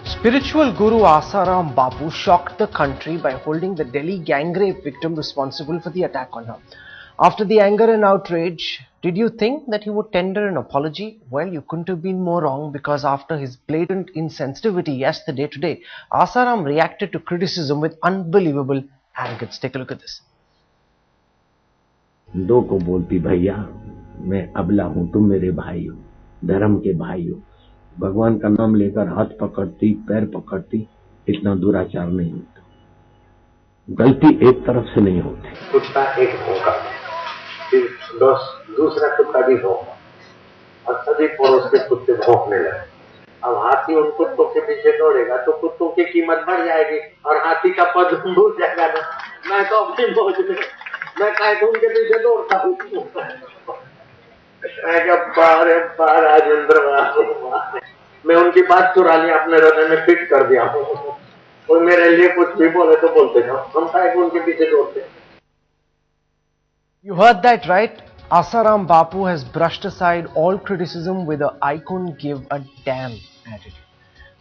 Spiritual Guru Asaram Bapu shocked the country by holding the Delhi gang rape victim responsible for the attack on her. After the anger and outrage, did you think that he would tender an apology? Well, you couldn't have been more wrong, because after his blatant insensitivity yesterday, today, Asaram reacted to criticism with unbelievable arrogance. Take a look at this. दो को बोलती, भैया मैं अबला हूं, तुम मेरे भाई हो, धर्म के भाई हो, भगवान का नाम लेकर हाथ पकड़ती, पैर पकड़ती, इतना दुराचार नहीं होता। गलती एक तरफ से नहीं होती। कुत्ता एक भौंका, फिर दूसरा कुत्ता भी भौंका और सभी पड़ोस के कुत्ते भौंकने लगे। अब हाथी उन कुत्तों के पीछे दौड़ेगा तो कुत्तों की कीमत बढ़ जाएगी और हाथी का पद भूल जाएगा ना। मैं तो अपनी मौज में, मैं कायदून के पीछे दौड़ता हूँ। राजेंद्र, मैं उनकी बात चुरा ली, अपने हृदय में फिट कर दिया हूँ। और मेरे लिए कुछ भी बोले तो बोलते जाओ, हम कायदून के पीछे दौड़ते। You heard that right? Asaram Bapu has brushed aside all criticism with a "I couldn't give a damn" attitude.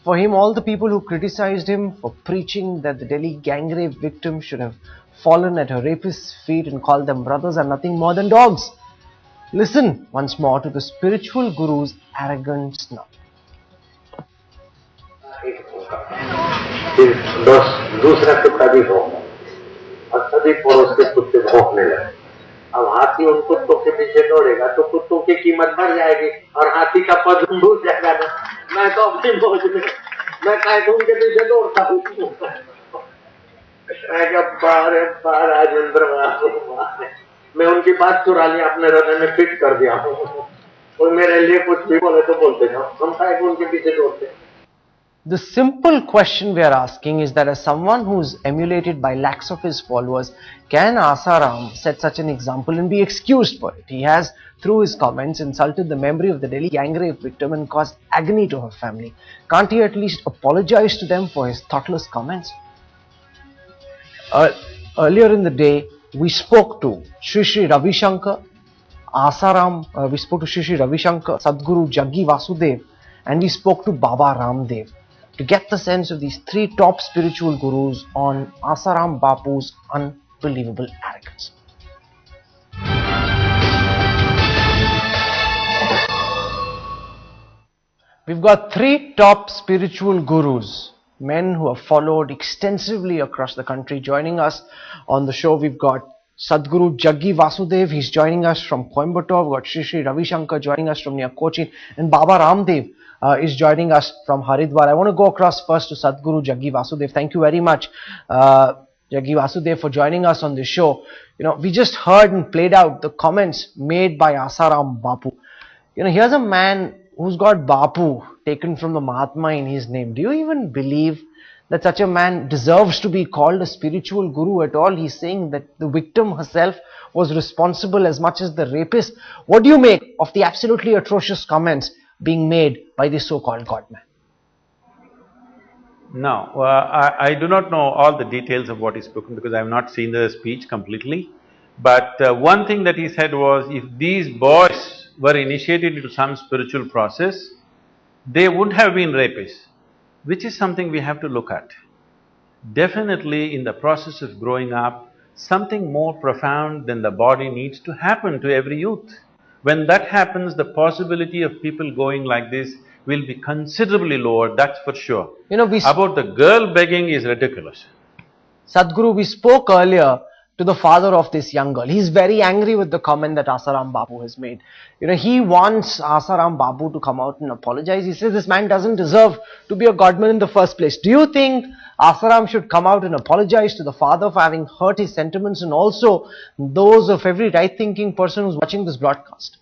For him, all the people who criticized him for preaching that the Delhi gang rape victim should have fallen at her rapist's feet and called them brothers are nothing more than dogs. Listen once more to the spiritual guru's arrogant snub. फिर दूसरा कुत्ता भी भौंका और सभी पड़ोस के कुत्ते भौंकने लगे। अब हाथी उन कुत्तों के पीछे दौड़ेगा तो कुत्तों की कीमत बढ़ जाएगी और हाथी का पद भूल जाएगा ना। मैं तो अपनी मौज में, मैं कायदून के पीछे दौड़ता हूँ। राजेंद्र, मैं उनकी बात चुरा ली, अपने हृदय में फिट कर दिया हूँ। और मेरे लिए कुछ भी बोले तो बोलते जाओ, हम कायदून के पीछे दौड़ते। The simple question we are asking is that as someone who is emulated by lakhs of his followers, can Asaram set such an example and be excused for it? He has, through his comments, insulted the memory of the Delhi gang rape victim and caused agony to her family. Can't he at least apologize to them for his thoughtless comments? Earlier in the day, we spoke to Shri Ravi Shankar, Asaram, we spoke to Shri Ravi Shankar, Sadhguru Jaggi Vasudev, and we spoke to Baba Ramdev, to get the sense of these three top spiritual gurus on Asaram Bapu's unbelievable arrogance. We've got three top spiritual gurus, men who have followed extensively across the country, joining us on the show. We've got Sadhguru Jaggi Vasudev, he's joining us from Coimbatore. We've got Shri Ravi Shankar joining us from near Cochin, and Baba Ramdev is joining us from Haridwar. I want to go across first to Sadhguru Jaggi Vasudev. Thank you very much, Jaggi Vasudev, for joining us on this show. You know, we just heard and played out the comments made by Asaram Bapu. You know, here's a man who's got Bapu taken from the Mahatma in his name. Do you even believe that such a man deserves to be called a spiritual guru at all? He's saying that the victim herself was responsible as much as the rapist. What do you make of the absolutely atrocious comments being made by this so-called Godman? No, I do not know all the details of what he's spoken because I have not seen the speech completely. But one thing that he said was, if these boys were initiated into some spiritual process, they would have been rapists, which is something we have to look at. Definitely in the process of growing up, something more profound than the body needs to happen to every youth. When that happens, the possibility of people going like this will be considerably lower, that's for sure. You know, about the girl begging is ridiculous. Sadhguru, we spoke earlier to the father of this young girl. He's very angry with the comment that Asaram Bapu has made. You know, he wants Asaram Bapu to come out and apologize. He says this man doesn't deserve to be a godman in the first place. Do you think Asaram should come out and apologize to the father for having hurt his sentiments and also those of every right-thinking person who's watching this broadcast?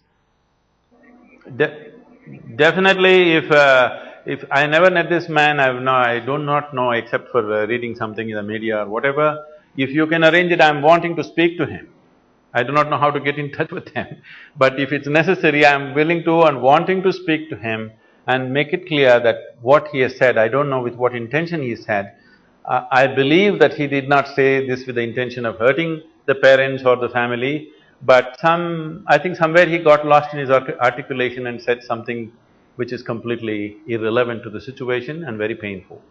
Definitely, if I never met this man, I do not know except for reading something in the media or whatever. If you can arrange it, I'm wanting to speak to him. I do not know how to get in touch with him, but if it's necessary, I'm willing to and wanting to speak to him and make it clear that what he has said, I don't know with what intention he said. I believe that he did not say this with the intention of hurting the parents or the family, but I think somewhere he got lost in his articulation and said something which is completely irrelevant to the situation and very painful.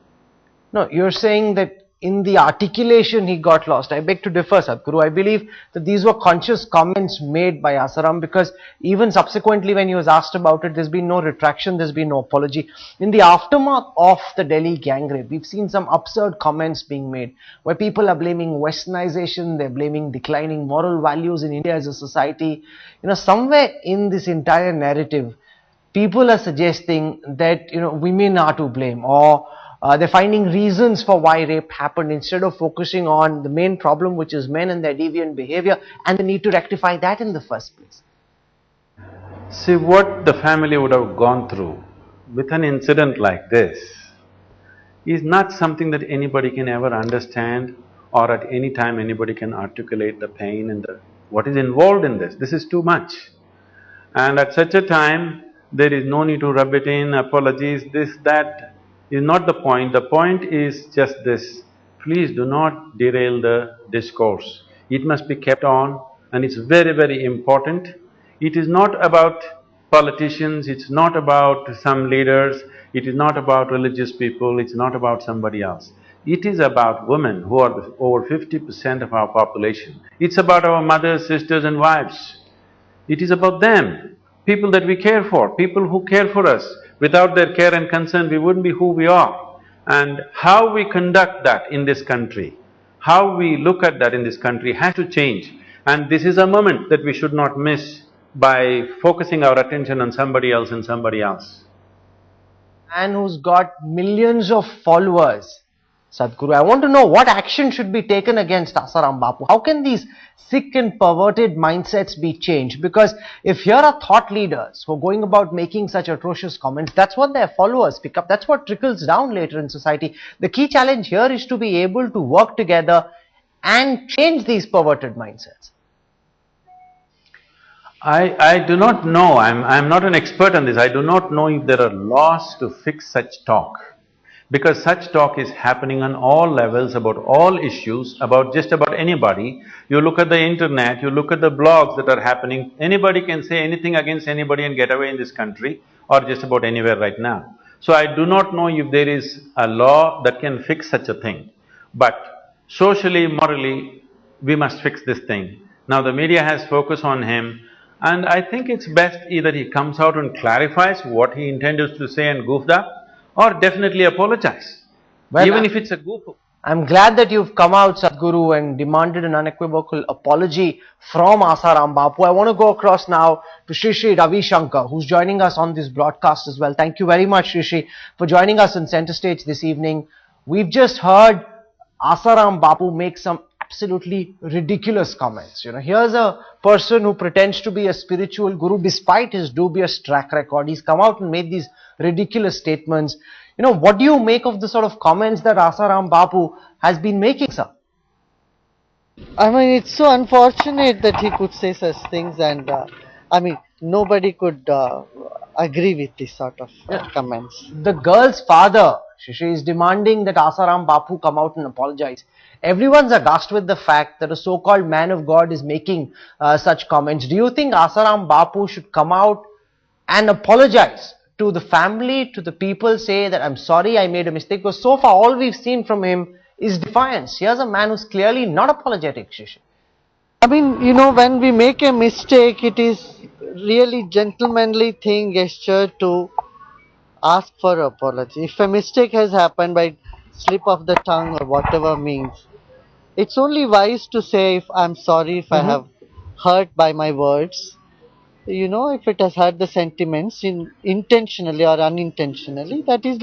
No, you're saying that in the articulation he got lost. I beg to differ, Sadhguru. I believe that these were conscious comments made by Asaram, because even subsequently when he was asked about it, there's been no retraction, there's been no apology. In the aftermath of the Delhi gang rape, we've seen some absurd comments being made where people are blaming westernization, they're blaming declining moral values in India as a society. You know, somewhere in this entire narrative, people are suggesting that, you know, women are to blame, or they're finding reasons for why rape happened instead of focusing on the main problem, which is men and their deviant behavior, and the need to rectify that in the first place. See, what the family would have gone through with an incident like this is not something that anybody can ever understand, or at any time anybody can articulate the pain and what is involved in this. This is too much. And at such a time, there is no need to rub it in, apologies, this, that is not the point. The point is just this: please do not derail the discourse. It must be kept on, and it's very, very important. It is not about politicians, it's not about some leaders, it is not about religious people, it's not about somebody else. It is about women who are over 50% of our population. It's about our mothers, sisters and wives. It is about them, people that we care for, people who care for us. Without their care and concern, we wouldn't be who we are. And how we conduct that in this country, how we look at that in this country has to change. And this is a moment that we should not miss by focusing our attention on somebody else and somebody else. Man who's got millions of followers, Sadhguru, I want to know what action should be taken against Asaram Bapu. How can these sick and perverted mindsets be changed? Because if here are thought leaders who are going about making such atrocious comments, that's what their followers pick up. That's what trickles down later in society. The key challenge here is to be able to work together and change these perverted mindsets. I do not know, I'm not an expert on this, I do not know if there are laws to fix such talk. Because such talk is happening on all levels, about all issues, about just about anybody. You look at the internet, you look at the blogs that are happening, anybody can say anything against anybody and get away in this country, or just about anywhere right now. So I do not know if there is a law that can fix such a thing. But socially, morally, we must fix this thing. Now the media has focus on him, and I think it's best either he comes out and clarifies what he intended to say and goofed up, or definitely apologize, well, even if it's a goof. I'm glad that you've come out, Sadhguru, and demanded an unequivocal apology from Asaram Bapu. I want to go across now to Shri Ravi Shankar, who's joining us on this broadcast as well. Thank you very much, Shri, for joining us in Center Stage this evening. We've just heard Asaram Bapu make some absolutely ridiculous comments. You know, here's a person who pretends to be a spiritual guru despite his dubious track record. He's come out and made these ridiculous statements. You know, what do you make of the sort of comments that Asaram Bapu has been making, sir? I mean, it's so unfortunate that he could say such things, and I mean, nobody could agree with this sort of comments. The girl's father, Shri, is demanding that Asaram Bapu come out and apologize. Everyone's aghast with the fact that a so-called man of God is making such comments. Do you think Asaram Bapu should come out and apologize to the family, to the people, say that I'm sorry, I made a mistake? Because so far all we've seen from him is defiance. Here's a man who's clearly not apologetic, Shishi. I mean, you know, when we make a mistake, it is really gentlemanly thing, gesture to ask for apology. If a mistake has happened by slip of the tongue or whatever means, it's only wise to say, if I'm sorry if I have hurt by my words. You know, if it has hurt the sentiments intentionally or unintentionally, that is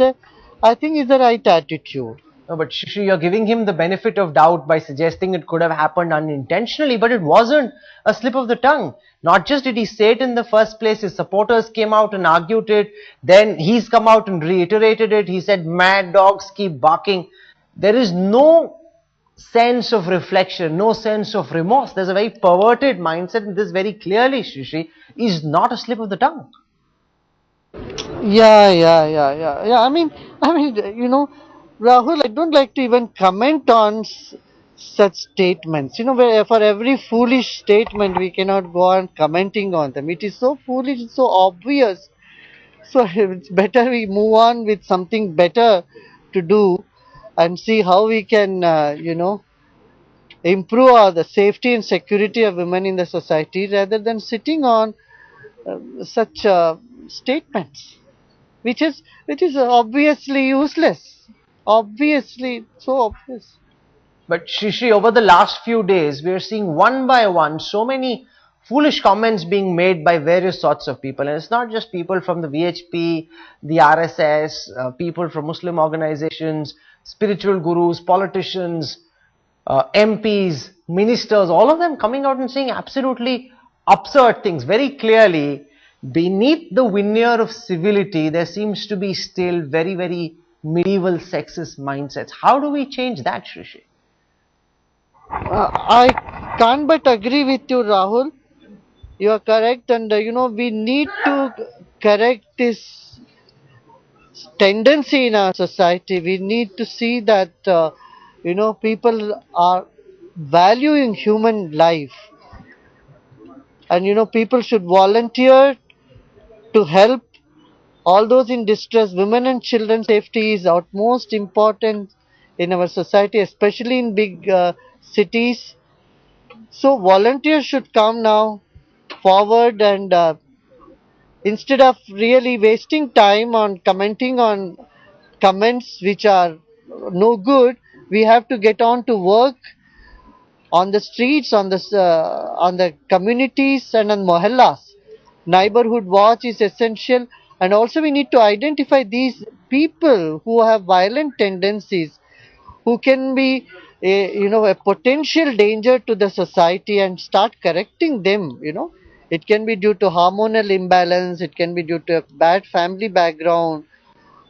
I think is the right attitude. No, but Shishi, you're giving him the benefit of doubt by suggesting it could have happened unintentionally, but it wasn't a slip of the tongue. Not just did he say it in the first place, his supporters came out and argued it, then he's come out and reiterated it. He said, mad dogs keep barking. There is no sense of reflection, no sense of remorse. There's a very perverted mindset, and this very clearly, Shishi, is not a slip of the tongue. Yeah. I mean, you know, Rahul, I don't like to even comment on such statements. You know, where for every foolish statement, we cannot go on commenting on them. It is so foolish, it's so obvious. So it's better we move on with something better to do and see how we can, improve the safety and security of women in the society rather than sitting on such statements, which is obviously useless. Obviously, so obvious. But Shri, over the last few days, we are seeing one by one so many foolish comments being made by various sorts of people. And it's not just people from the VHP, the RSS, people from Muslim organizations, spiritual gurus, politicians, MPs, ministers, all of them coming out and saying absolutely absurd things. Very clearly, beneath the veneer of civility, there seems to be still very, very medieval sexist mindsets. How do we change that, Shri? I can't but agree with you, Rahul. You are correct, and we need to correct this tendency in our society. We need to see that people are valuing human life, and people should volunteer to help all those in distress. Women and children's safety is utmost important in our society, especially in big cities. So volunteers should come now forward and instead of really wasting time on commenting on comments which are no good, we have to get on to work on the streets, on the communities and on mohallas. Neighborhood watch is essential, and also we need to identify these people who have violent tendencies, who can be a potential danger to the society, and start correcting them. It can be due to hormonal imbalance, it can be due to a bad family background,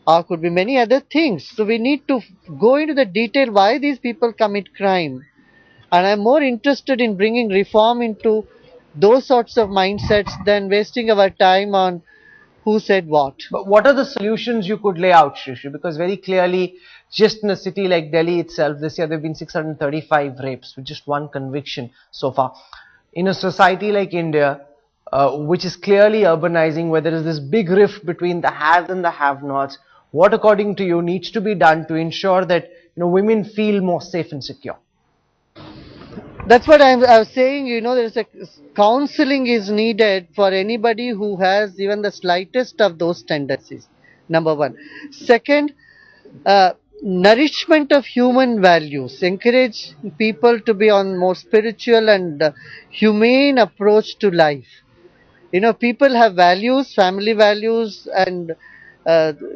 or could be many other things. So we need to go into the detail why these people commit crime, and I'm more interested in bringing reform into those sorts of mindsets than wasting our time on who said what. But what are the solutions you could lay out, Shri? Because very clearly, just in a city like Delhi itself, this year there have been 635 rapes with just one conviction so far. In a society like India, which is clearly urbanizing, where there is this big rift between the haves and the have-nots, what according to you needs to be done to ensure that women feel more safe and secure? That's what I was saying. There's a counseling is needed for anybody who has even the slightest of those tendencies. Number one. Second, nourishment of human values. Encourage people to be on more spiritual and humane approach to life. People have values, family values, and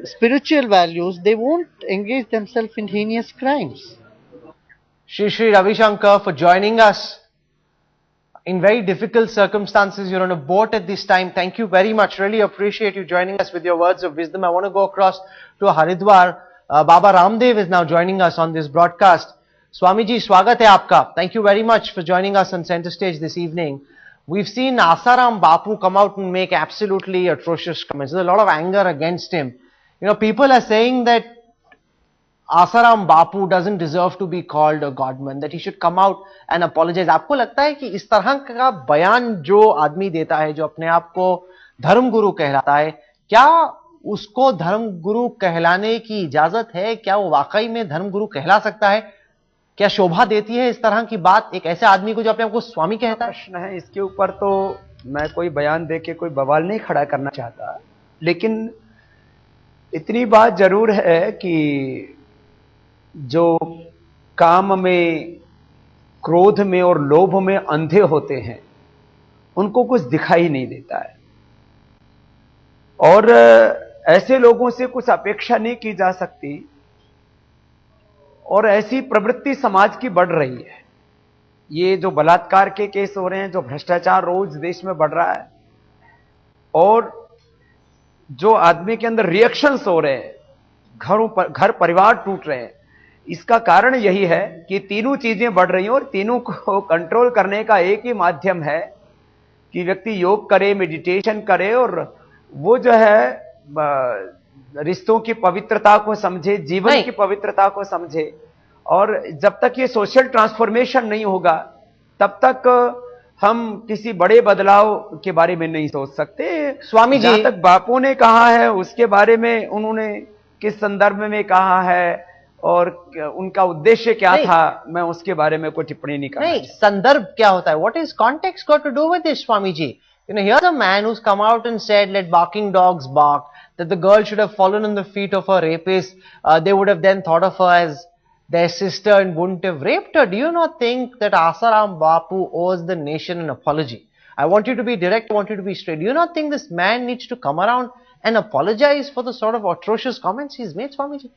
spiritual values. They won't engage themselves in heinous crimes. Shri Ravi Shankar, for joining us in very difficult circumstances. You're on a boat at this time. Thank you very much. Really appreciate you joining us with your words of wisdom. I want to go across to Haridwar. Baba Ramdev is now joining us on this broadcast. Swamiji, swagat hai aapka. Thank you very much for joining us on Center Stage this evening. We've seen Asaram Bapu come out and make absolutely atrocious comments. There's a lot of anger against him. People are saying that Asaram Bapu doesn't deserve to be called a godman, that he should come out and apologize. आपको लगता है कि इस तरह का बयान जो आदमी देता है, जो अपने आप को धर्मगुरु कहलाता है, क्या उसको धर्मगुरु कहलाने की इजाजत है? क्या वो वाकई में धर्मगुरु कहला सकता है? क्या शोभा देती है इस तरह की बात एक ऐसे आदमी को जो अपने आप को स्वामी कहता है? प्रश्न है, इसके ऊपर तो मैं कोई बयान देके कोई बवाल नहीं खड़ा करना चाहता, लेकिन इतनी बात जरूर है कि जो काम में, क्रोध में और लोभ में अंधे होते हैं, उनको कुछ दिखाई नहीं देता है, और ऐसे लोगों से कुछ अपेक्षा नहीं की जा सकती, और ऐसी प्रवृत्ति समाज की बढ़ रही है। ये जो बलात्कार के केस हो रहे हैं, जो भ्रष्टाचार रोज देश में बढ़ रहा है, और जो आदमी के अंदर रिएक्शंस हो रहे हैं, घर परिवार टूट रहे हैं, इसका कारण यही है कि तीनों चीजें बढ़ रही हैं, और तीनों को कंट्रोल करने का एक ही माध्यम है कि व्यक्ति योग करे, मेडिटेशन करे, और वो जो है रिश्तों की पवित्रता को समझे, जीवन की पवित्रता को समझे। और जब तक ये सोशल ट्रांसफॉर्मेशन नहीं होगा, तब तक हम किसी बड़े बदलाव के बारे में नहीं सोच सकते। स्वामी जी, जहां तक बापू ने कहा है उसके बारे में उन्होंने किस संदर्भ में कहा है और उनका उद्देश्य क्या था, मैं उसके बारे में कोई टिप्पणी नहीं करना। नहीं, संदर्भ क्या होता है? What is context got to do with this, Swami ji? You know, here's a man who's come out and said, let barking dogs bark, that the girl should have fallen on the feet of her rapist. They would have then thought of her as their sister and wouldn't have raped her. Do you not think that Asaram Bapu owes the nation an apology? I want you to be direct, I want you to be straight. Do you not think this man needs to come around and apologize for the sort of atrocious comments he's made, Swami ji?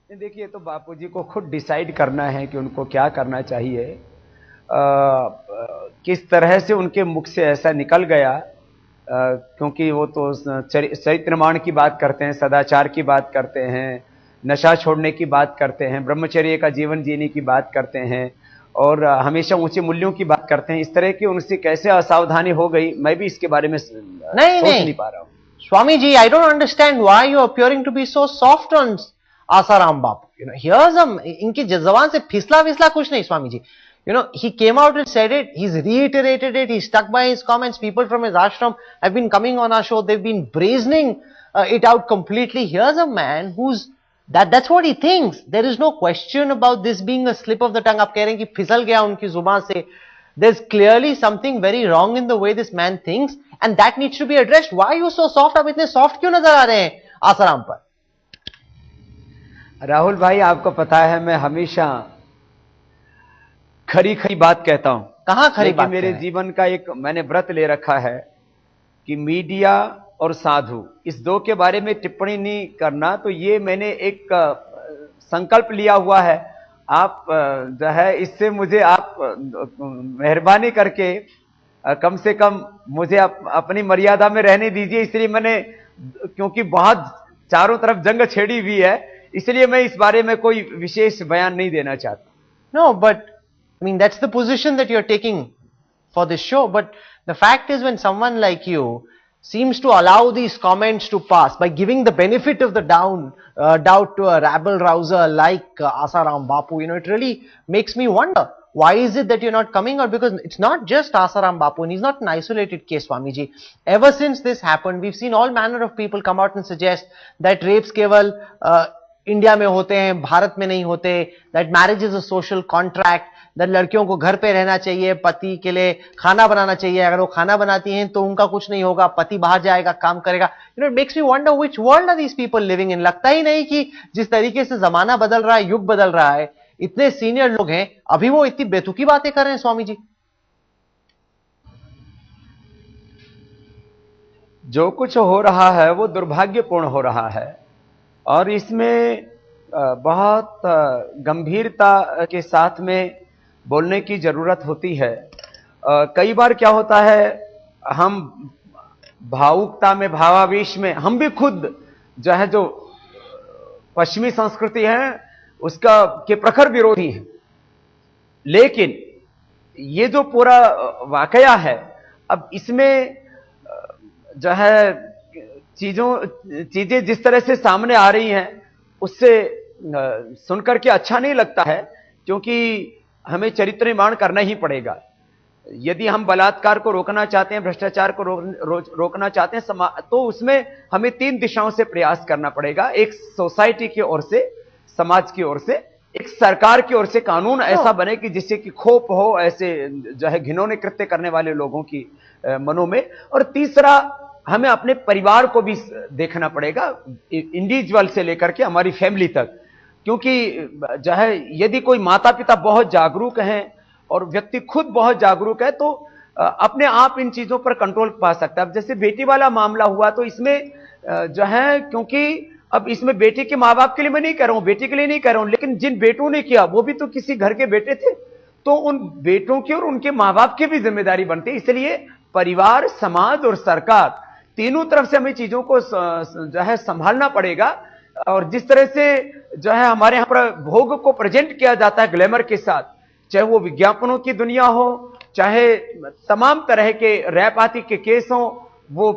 देखिए, तो बापू जी को खुद decide करना है कि उनको क्या करना चाहिए। किस तरह से उनके मुख से ऐसा निकल गया, क्योंकि वो तो चरित्र निर्माण की बात करते हैं, सदाचार की बात करते हैं, नशा छोड़ने की बात करते हैं, ब्रह्मचर्य का जीवन जीने की बात करते हैं और हमेशा ऊंचे मूल्यों की बात करते हैं। इस तरह की उनसे कैसे असावधानी हो गई, मैं भी इसके बारे में सोच नहीं पा रहा हूं। Swami ji, I don't understand why you're appearing to be so soft on Asaram Bapu. You know, here's इनकी जबान से फिसला विसला कुछ नहीं, Swami ji. You know, he came out and said it, he's reiterated it, he's stuck by his comments. People from his ashram have been coming on our show, they've been brazening it out completely. Here's a man who's, that's what he thinks. There is no question about this being a slip of the tongue. आप कह रहे हैं कि फिसल गया उनकी जुबान से. There's clearly something very wrong in the way this man thinks and that needs to be addressed. Why are you so soft? आप इतने soft क्यों नजर आ रहे हैं आसाराम पर? राहुल भाई, आपको पता है मैं हमेशा खरी खरी बात कहता हूं। कहां खरी बात? मेरे जीवन का एक मैंने व्रत ले रखा है कि मीडिया और साधु इस दो के बारे में टिप्पणी नहीं करना। तो ये मैंने एक संकल्प लिया हुआ है। आप जो है इससे मुझे आप मेहरबानी करके कम से कम मुझे अपनी मर्यादा में रहने दीजिए। इसलिए मैंने, क्योंकि बहुत चारों तरफ जंग छेड़ी हुई है, इसलिए मैं इस बारे में कोई विशेष बयान नहीं देना चाहता। No, but I mean that's the position that you're taking for this show. But the fact is, when someone like you seems to allow these comments to pass by giving the benefit of the doubt to a rabble rouser like Asaram Bapu, you know, it really makes me wonder. Why is it that you're not coming out? Because it's not just Asaram Bapu, and he's not an isolated case, Swamiji. Ever since this happened, we've seen all manner of people come out and suggest that rapes keval India में होते हैं, भारत में नहीं होते, that marriage is a social contract, that लड़कियों को घर पे रहना चाहिए, पति के लिए खाना बनाना चाहिए, अगर वो खाना बनाती हैं तो उनका कुछ नहीं होगा, पति बाहर जाएगा काम करेगा। You know, it makes me wonder which world are these people living in. लगता ही नहीं कि जिस तरीके से जमाना बदल रहा है, युग बदल रहा है, इतने सीनियर लोग हैं, अभी वो इतनी बेतुकी बातें कर रहे हैं। स्वामी जी, जो कुछ हो रहा है वो दुर्भाग्यपूर्ण हो रहा है और इसमें बहुत गंभीरता के साथ में बोलने की जरूरत होती है। कई बार क्या होता है, हम भावुकता में, भावावेश में, हम भी खुद जो है जो पश्चिमी संस्कृति है उसका के प्रखर विरोधी हैं। लेकिन ये जो पूरा वाकया है, अब इसमें जो है चीजें जिस तरह से सामने आ रही हैं उससे सुनकर के अच्छा नहीं लगता है, क्योंकि हमें चरित्र निर्माण करना ही पड़ेगा। यदि हम बलात्कार को रोकना चाहते हैं, भ्रष्टाचार को रोकना चाहते हैं, तो उसमें हमें 3 दिशाओं से प्रयास करना पड़ेगा। एक सोसाइटी की ओर से, समाज की ओर से, एक सरकार की ओर से कानून ऐसा बने कि जिससे कि खोप हो ऐसे जो है घिनौने कृत्य करने वाले लोगों की मनों में। और तीसरा, हमें अपने परिवार को भी देखना पड़ेगा, इंडिविजुअल से लेकर के हमारी फैमिली तक, क्योंकि जो है यदि कोई माता पिता बहुत जागरूक हैं और व्यक्ति खुद बहुत जागरूक है तो अपने आप इन चीजों पर कंट्रोल पा सकता है। अब जैसे बेटी वाला मामला हुआ तो इसमें जो है, क्योंकि अब इसमें बेटी के माँ बाप के लिए मैं नहीं कह रहा हूं, बेटी के लिए नहीं कह रहा हूं, लेकिन जिन बेटों ने किया वो भी तो किसी घर के बेटे थे, तो उन बेटों की और उनके माँ बाप की भी जिम्मेदारी बनती है। इसलिए परिवार, समाज और सरकार, तीनों तरफ से हमें चीजों को जो है संभालना पड़ेगा। और जिस तरह से जो है हमारे यहां पर भोग को प्रेजेंट किया जाता है ग्लैमर के साथ, चाहे वो विज्ञापनों की दुनिया हो, चाहे तमाम तरह के रैप आदि के केस हो, वो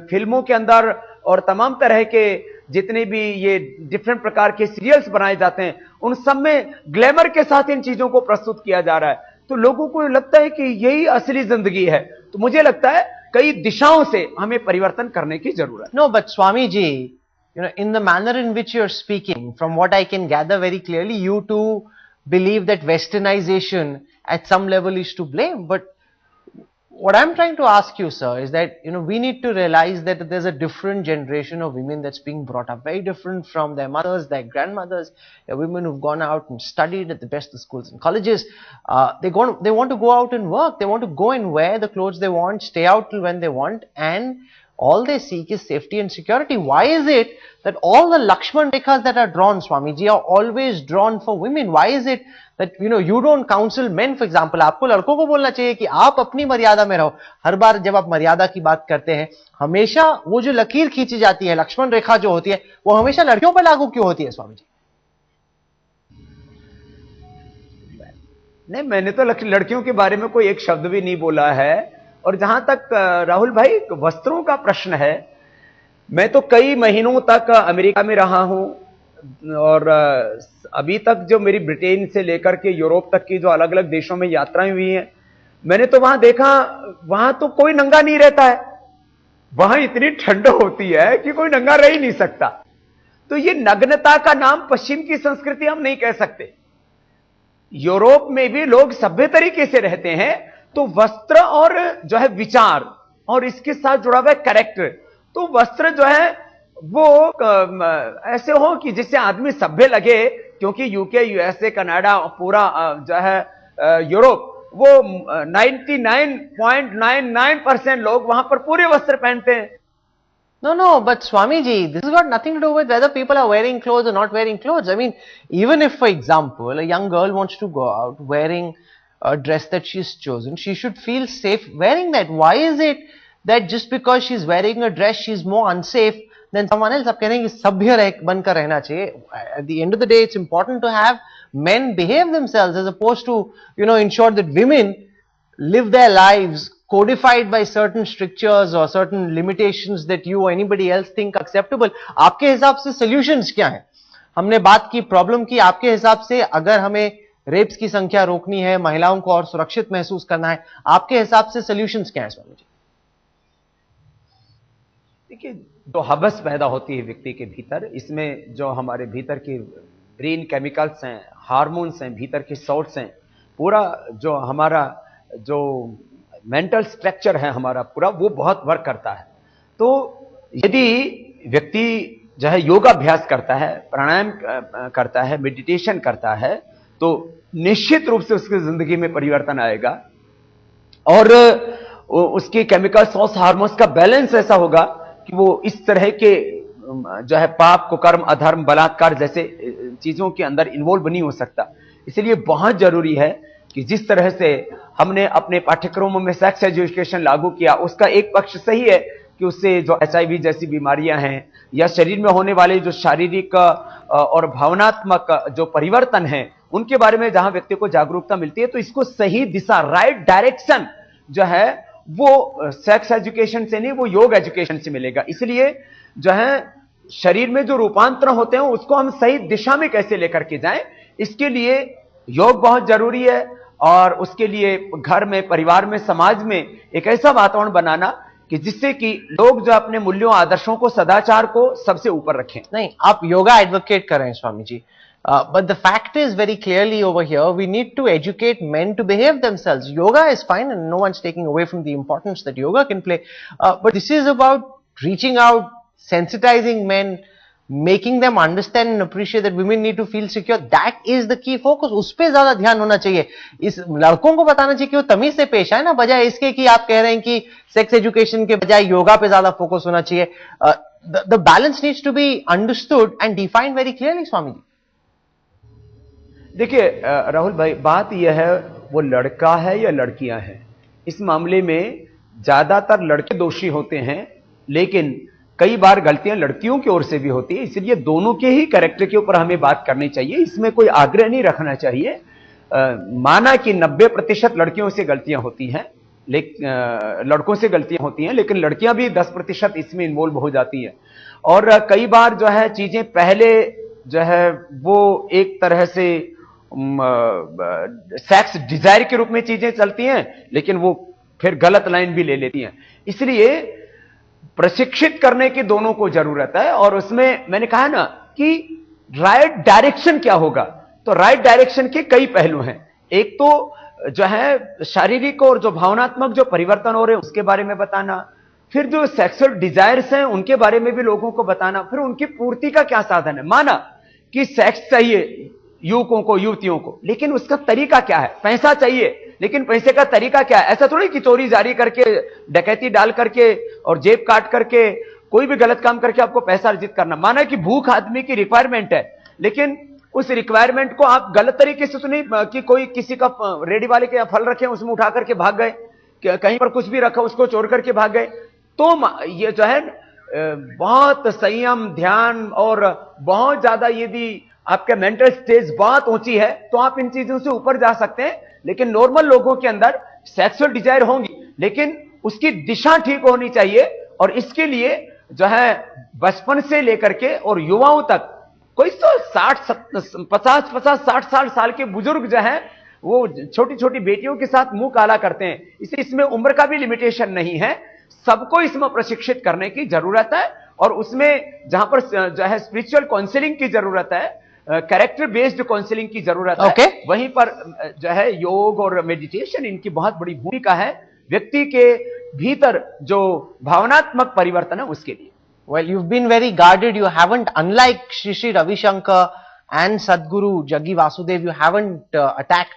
फिल्मों के अंदर और तमाम तरह के जितने भी ये डिफरेंट प्रकार के सीरियल्स बनाए जाते हैं, उन सब में ग्लैमर के साथ इन चीजों को प्रस्तुत किया जा रहा है। तो लोगों को लगता है कि यही असली जिंदगी है। तो मुझे लगता है कई दिशाओं से हमें परिवर्तन करने की जरूरत है। No, but Swami ji, in the manner in which you're speaking, from what I can gather very clearly, you too believe that westernization at some level is to blame. But what I'm trying to ask you, sir, is that, we need to realize that there's a different generation of women that's being brought up, very different from their mothers, their grandmothers, women who've gone out and studied at the best of schools and colleges. They want to go out and work. They want to go and wear the clothes they want, stay out till when they want, and all they seek is safety and security. Why is it that all the Lakshman Rekhas that are drawn, Swamiji, are always drawn for women? Why is it that, you don't counsel men, for example? आपको लड़कों को बोलना चाहिए कि आप अपनी मर्यादा में रहो। हर बार जब आप मर्यादा की बात करते हैं, हमेशा वो जो लकीर खींची जाती है, लक्ष्मण रेखा जो होती है, वो हमेशा लड़कियों पर लागू क्यों होती है, स्वामी जी? नहीं, मैंने तो लड़कियों के बारे में कोई एक शब्द भी नहीं बोला है। और जहां तक राहुल भाई वस्त्रों का प्रश्न है, मैं तो कई महीनों तक अमेरिका में रहा हूं, और अभी तक जो मेरी ब्रिटेन से लेकर के यूरोप तक की जो अलग अलग देशों में यात्राएं हुई हैं, मैंने तो वहां देखा, वहां तो कोई नंगा नहीं रहता है। वहां इतनी ठंड होती है कि कोई नंगा रह ही नहीं सकता। तो ये नग्नता का नाम पश्चिम की संस्कृति हम नहीं कह सकते। यूरोप में भी लोग सभ्य तरीके से रहते हैं। तो वस्त्र और जो है विचार और इसके साथ जुड़ा हुआ कैरेक्टर, तो वस्त्र जो है वो ऐसे हो कि जिससे आदमी सभ्य लगे, क्योंकि यूके, यूएसए, कनाडा, पूरा जो है यूरोप, वो 99.99% लोग वहां पर पूरे वस्त्र पहनते हैं। No, but Swamiji, this has got nothing to do with whether people are wearing clothes or not wearing clothes. I mean, even if, for example, a young girl wants to go out wearing a dress that she's chosen, she should feel safe wearing that. Why is it that just because she's wearing a dress, she's more unsafe than someone else? आप कह रहे हैं कि सभ्य बनकर रहना चाहिए. At the end of the day, it's important to have men behave themselves as opposed to, ensure that women live their lives codified by certain strictures or certain limitations that you or anybody else think acceptable. आपके हिसाब से solutions क्या हैं? हमने बात की problem की, आपके हिसाब से अगर हमें रेप्स की संख्या रोकनी है, महिलाओं को और सुरक्षित महसूस करना है, आपके हिसाब से सॉल्यूशंस क्या हैं स्वामी जी? देखिए, जो हवस पैदा होती है व्यक्ति के भीतर, इसमें जो हमारे भीतर के ब्रेन केमिकल्स हैं, हार्मोन्स हैं, भीतर के सॉल्ट्स हैं, पूरा जो हमारा जो मेंटल स्ट्रक्चर है हमारा पूरा, वो बहुत वर्क करता है। तो यदि व्यक्ति जो है योगाभ्यास करता है, प्राणायाम करता है, मेडिटेशन करता है, तो निश्चित रूप से उसकी जिंदगी में परिवर्तन आएगा और उसके केमिकल सोर्स हार्मोन्स का बैलेंस ऐसा होगा कि वो इस तरह के जो है पाप, कुकर्म, अधर्म, बलात्कार जैसे चीजों के अंदर इन्वॉल्व नहीं हो सकता। इसलिए बहुत जरूरी है कि जिस तरह से हमने अपने पाठ्यक्रमों में सेक्स एजुकेशन लागू किया, उसका एक पक्ष सही है कि उससे जो HIV जैसी बीमारियां हैं या शरीर में होने वाले जो शारीरिक और भावनात्मक जो परिवर्तन हैं, उनके बारे में जहां व्यक्ति को जागरूकता मिलती है, तो इसको सही दिशा, राइट डायरेक्शन जो है वो सेक्स एजुकेशन से नहीं, वो योग एजुकेशन से मिलेगा। इसलिए जो है शरीर में जो रूपांतरण होते हैं उसको हम सही दिशा में कैसे लेकर के जाएं, इसके लिए योग बहुत जरूरी है। और उसके लिए घर में, परिवार में, समाज में एक ऐसा वातावरण बनाना कि जिससे कि लोग जो अपने मूल्यों, आदर्शों को, सदाचार को सबसे ऊपर रखें। नहीं, आप योगा एडवोकेट कर रहे हैं Swami ji, but the fact is very clearly over here, we need to educate men to behave themselves. Yoga is fine and no one's taking away from the importance that yoga can play, but this is about reaching out, sensitizing men, making them understand and appreciate that women need to feel secure. That is the key focus. उस पे ज्यादा ध्यान होना चाहिए। इस लड़कों को बताना चाहिए कि वो तमीज से पेश आए ना, बजाय इसके कि आप कह रहे हैं कि सेक्स एजुकेशन के बजाय योगा पे ज्यादा फोकस होना चाहिए। The balance needs to be understood and defined very clearly, Swami ji. देखिए राहुल भाई, बात यह है वो लड़का है या लड़कियां हैं, इस मामले में ज्यादातर लड़के दोषी होते हैं, लेकिन कई बार गलतियां लड़कियों की ओर से भी होती है। इसलिए दोनों के ही कैरेक्टर के ऊपर हमें बात करनी चाहिए, इसमें कोई आग्रह नहीं रखना चाहिए। माना कि 90% लड़कियों से गलतियां होती हैं, लेकिन लड़कों से गलतियां होती हैं, लेकिन लड़कियां भी 10% इसमें इन्वॉल्व हो जाती हैं। और कई बार जो है चीजें पहले जो है वो एक तरह से सेक्स डिजायर के रूप में चीजें चलती हैं, लेकिन वो फिर गलत लाइन भी ले लेती हैं। इसलिए प्रशिक्षित करने की दोनों को जरूरत है। और उसमें मैंने कहा ना कि राइट डायरेक्शन क्या होगा, तो राइट डायरेक्शन के कई पहलू हैं। एक तो जो है शारीरिक और जो भावनात्मक जो परिवर्तन हो रहे हैं उसके बारे में बताना, फिर जो सेक्सुअल डिजायर्स हैं उनके बारे में भी लोगों को बताना, फिर उनकी पूर्ति का क्या साधन है। माना कि सेक्स चाहिए युवकों को, युवतियों को, लेकिन उसका तरीका क्या है। पैसा चाहिए, लेकिन पैसे का तरीका क्या है। ऐसा थोड़ी कि चोरी जारी करके, डकैती डाल करके और जेब काट करके, कोई भी गलत काम करके आपको पैसा अर्जित करना। माना कि भूख आदमी की रिक्वायरमेंट है, लेकिन उस रिक्वायरमेंट को आप गलत तरीके से तो नहीं कि कोई किसी का रेडी वाले के फल रखे उसमें उठा करके भाग गए, कहीं पर कुछ भी रखा उसको चोर करके भाग गए। तो ये जो है बहुत संयम, ध्यान और बहुत ज्यादा यदि आपके मेंटल स्टेज बहुत ऊंची है तो आप इन चीजों से ऊपर जा सकते हैं। लेकिन नॉर्मल लोगों के अंदर सेक्सुअल डिजायर होंगी, लेकिन उसकी दिशा ठीक होनी चाहिए। और इसके लिए जो है बचपन से लेकर के और युवाओं तक, कोई तो 50-60 साल के बुजुर्ग जो हैं वो छोटी छोटी बेटियों के साथ मुंह काला करते हैं। इसमें उम्र का भी लिमिटेशन नहीं है, सबको इसमें प्रशिक्षित करने की जरूरत है। और उसमें जहां पर जो है स्पिरिचुअल काउंसलिंग की जरूरत है, कैरेक्टर बेस्ड काउंसलिंग की जरूरत है, वहीं पर जो है योग और मेडिटेशन इनकी बहुत बड़ी भूमिका है व्यक्ति के भीतर जो भावनात्मक परिवर्तन है उसके लिए। Well, you've been very guarded. You haven't, unlike Shri Ravi Shankar and Sadhguru Jaggi Vasudev, you haven't attacked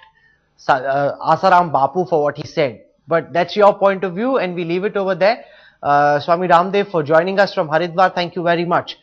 Asaram Bapu for what he said. But that's your point of view and we leave it over there. Swami Ramdev for joining us from Haridwar. Thank you very much.